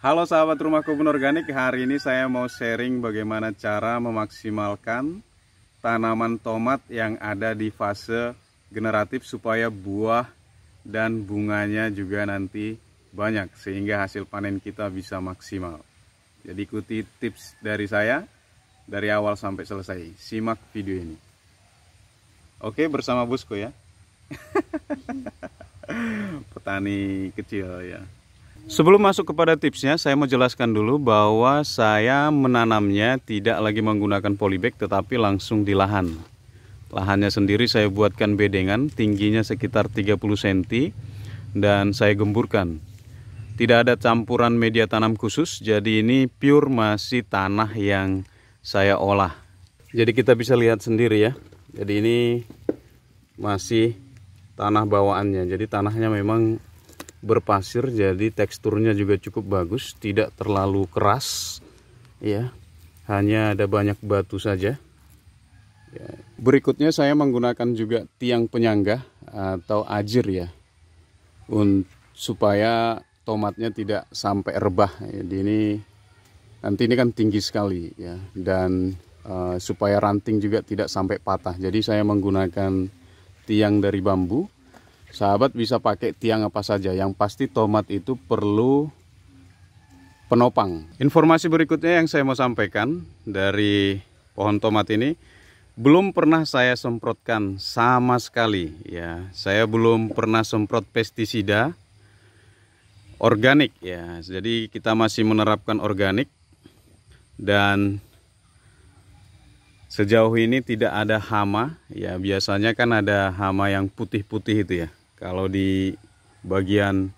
Halo sahabat Rumah Kebun Organik, hari ini saya mau sharing bagaimana cara memaksimalkan tanaman tomat yang ada di fase generatif supaya buah dan bunganya juga nanti banyak sehingga hasil panen kita bisa maksimal. Jadi ikuti tips dari saya dari awal sampai selesai. Simak video ini. Oke, bersama Bosco ya. Petani kecil ya. Sebelum masuk kepada tipsnya, saya mau jelaskan dulu bahwa saya menanamnya tidak lagi menggunakan polybag tetapi langsung di lahan. Lahannya sendiri saya buatkan bedengan, tingginya sekitar 30 cm dan saya gemburkan. Tidak ada campuran media tanam khusus, jadi ini pure masih tanah yang saya olah. Jadi kita bisa lihat sendiri ya. Jadi ini masih tanah bawaannya, jadi tanahnya memang berpasir, jadi teksturnya juga cukup bagus, tidak terlalu keras ya, hanya ada banyak batu saja ya. Berikutnya saya menggunakan juga tiang penyangga atau ajir ya, supaya tomatnya tidak sampai rebah. Jadi ini nanti ini kan tinggi sekali ya, dan supaya ranting juga tidak sampai patah, jadi saya menggunakan tiang dari bambu. Sahabat bisa pakai tiang apa saja, yang pasti tomat itu perlu penopang. Informasi berikutnya yang saya mau sampaikan dari pohon tomat ini, belum pernah saya semprotkan sama sekali ya. Saya belum pernah semprot pestisida organik ya. Jadi kita masih menerapkan organik, dan sejauh ini tidak ada hama ya. Biasanya kan ada hama yang putih-putih itu ya, kalau di bagian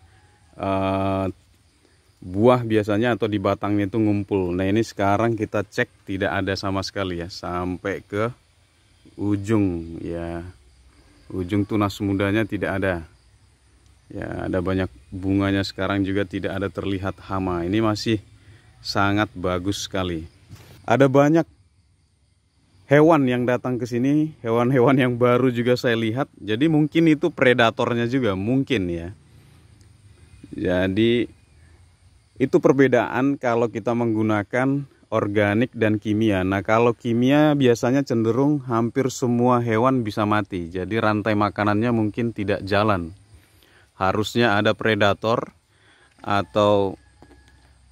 buah biasanya atau di batangnya itu ngumpul. Nah ini sekarang kita cek tidak ada sama sekali ya, sampai ke ujung ya, ujung tunas mudanya tidak ada ya. Ada banyak bunganya sekarang juga, tidak ada terlihat hama. Ini masih sangat bagus sekali. Ada banyak hewan yang datang ke sini, hewan-hewan yang baru juga saya lihat. Jadi mungkin itu predatornya juga, mungkin ya. Jadi itu perbedaan kalau kita menggunakan organik dan kimia. Nah kalau kimia biasanya cenderung hampir semua hewan bisa mati. Jadi rantai makanannya mungkin tidak jalan. Harusnya ada predator atau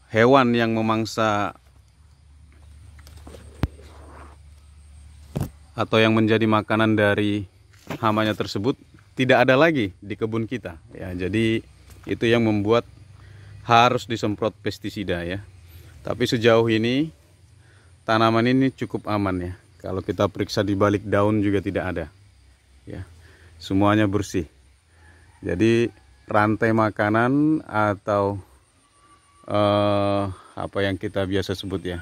hewan yang memangsa atau yang menjadi makanan dari hamanya tersebut tidak ada lagi di kebun kita ya. Jadi itu yang membuat harus disemprot pestisida ya. Tapi sejauh ini tanaman ini cukup aman ya. Kalau kita periksa di balik daun juga tidak ada ya, semuanya bersih. Jadi rantai makanan atau apa yang kita biasa sebut ya,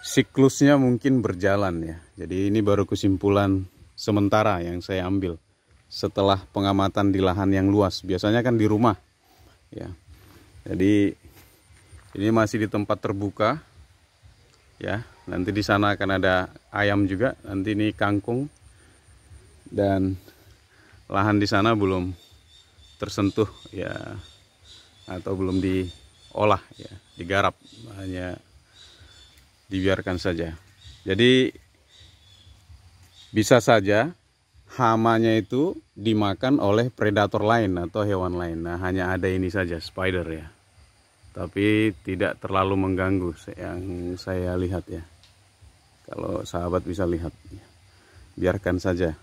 siklusnya mungkin berjalan ya. Jadi ini baru kesimpulan sementara yang saya ambil setelah pengamatan di lahan yang luas. Biasanya kan di rumah ya. Jadi ini masih di tempat terbuka ya. Nanti di sana akan ada ayam juga. Nanti ini kangkung, dan lahan di sana belum tersentuh ya, atau belum diolah ya, digarap, hanya dibiarkan saja. Jadi bisa saja hamanya itu dimakan oleh predator lain atau hewan lain. Nah hanya ada ini saja, spider ya, tapi tidak terlalu mengganggu yang saya lihat ya. Kalau sahabat bisa lihat ya, biarkan saja.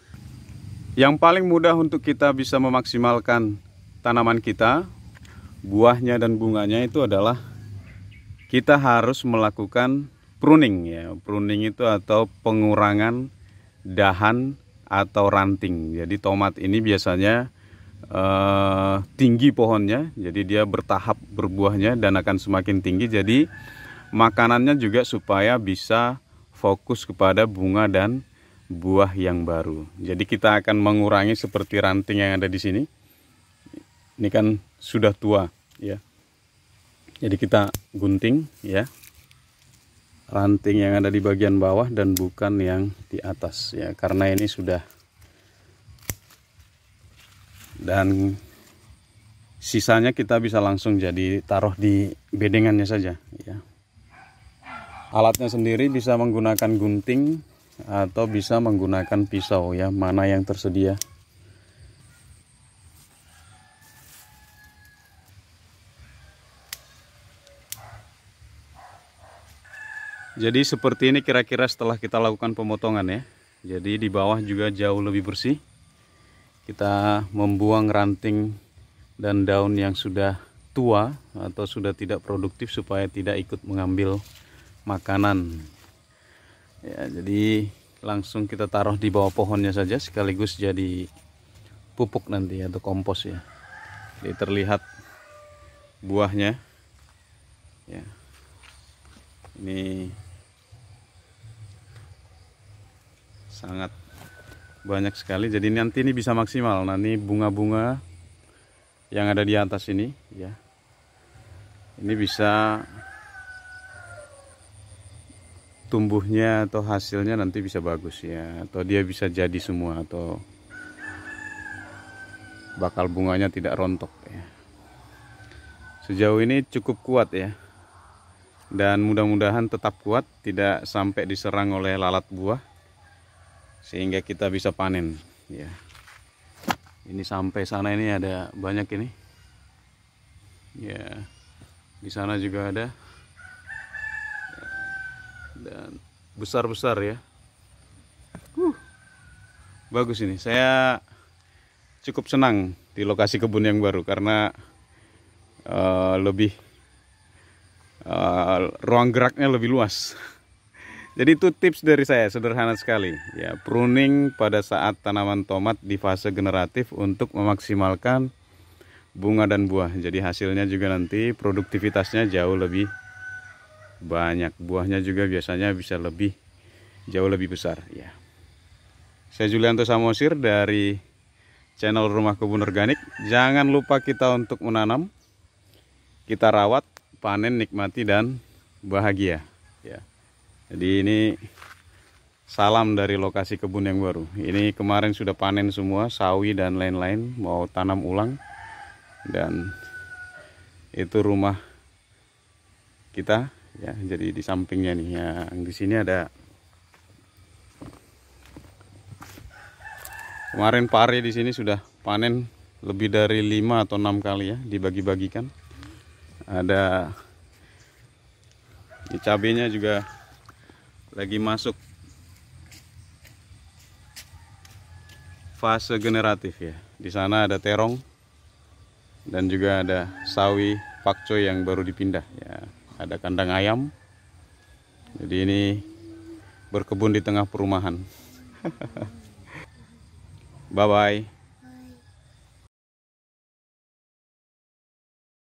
Yang paling mudah untuk kita bisa memaksimalkan tanaman kita, buahnya dan bunganya, itu adalah kita harus melakukan pruning ya. Pruning itu atau pengurangan dahan atau ranting. Jadi tomat ini biasanya tinggi pohonnya, jadi dia bertahap berbuahnya dan akan semakin tinggi. Jadi makanannya juga supaya bisa fokus kepada bunga dan buah yang baru. Jadi kita akan mengurangi seperti ranting yang ada di sini. Ini kan sudah tua ya. Jadi kita gunting ya, ranting yang ada di bagian bawah dan bukan yang di atas ya, karena ini sudah, dan Sisanya kita bisa langsung jadi taruh di bedengannya saja ya. Alatnya sendiri bisa menggunakan gunting atau bisa menggunakan pisau ya, mana yang tersedia. Jadi seperti ini kira-kira setelah kita lakukan pemotongan ya. Jadi di bawah juga jauh lebih bersih. Kita membuang ranting dan daun yang sudah tua atau sudah tidak produktif supaya tidak ikut mengambil makanan. Ya, jadi langsung kita taruh di bawah pohonnya saja sekaligus jadi pupuk nanti atau kompos ya. Jadi terlihat buahnya. Ya. Ini sangat banyak sekali, jadi nanti ini bisa maksimal. Nanti bunga-bunga yang ada di atas ini ya, ini bisa tumbuhnya atau hasilnya nanti bisa bagus ya, atau dia bisa jadi semua, atau bakal bunganya tidak rontok ya. Sejauh ini cukup kuat ya, dan mudah-mudahan tetap kuat, tidak sampai diserang oleh lalat buah sehingga kita bisa panen ya. Ini sampai sana ini ada banyak ini ya, di sana juga ada, dan besar-besar ya. Bagus ini, saya cukup senang di lokasi kebun yang baru karena ruang geraknya lebih luas. Jadi itu tips dari saya, sederhana sekali ya, pruning pada saat tanaman tomat di fase generatif untuk memaksimalkan bunga dan buah. Jadi hasilnya juga nanti produktivitasnya jauh lebih banyak, buahnya juga biasanya bisa jauh lebih besar ya. Saya Julianto Samosir dari channel Rumah Kebun Organik. Jangan lupa kita untuk menanam, kita rawat, panen, nikmati, dan bahagia ya. Jadi ini salam dari lokasi kebun yang baru. Ini kemarin sudah panen semua, sawi dan lain-lain, mau tanam ulang. Dan itu rumah kita ya, jadi di sampingnya nih ya, di sini ada kemarin pare di sini sudah panen lebih dari 5 atau 6 kali ya, dibagi-bagikan. Ada di cabenya juga lagi masuk fase generatif ya. Di sana ada terong dan juga ada sawi pakcoy yang baru dipindah ya. Ada kandang ayam. Jadi ini berkebun di tengah perumahan. Bye bye.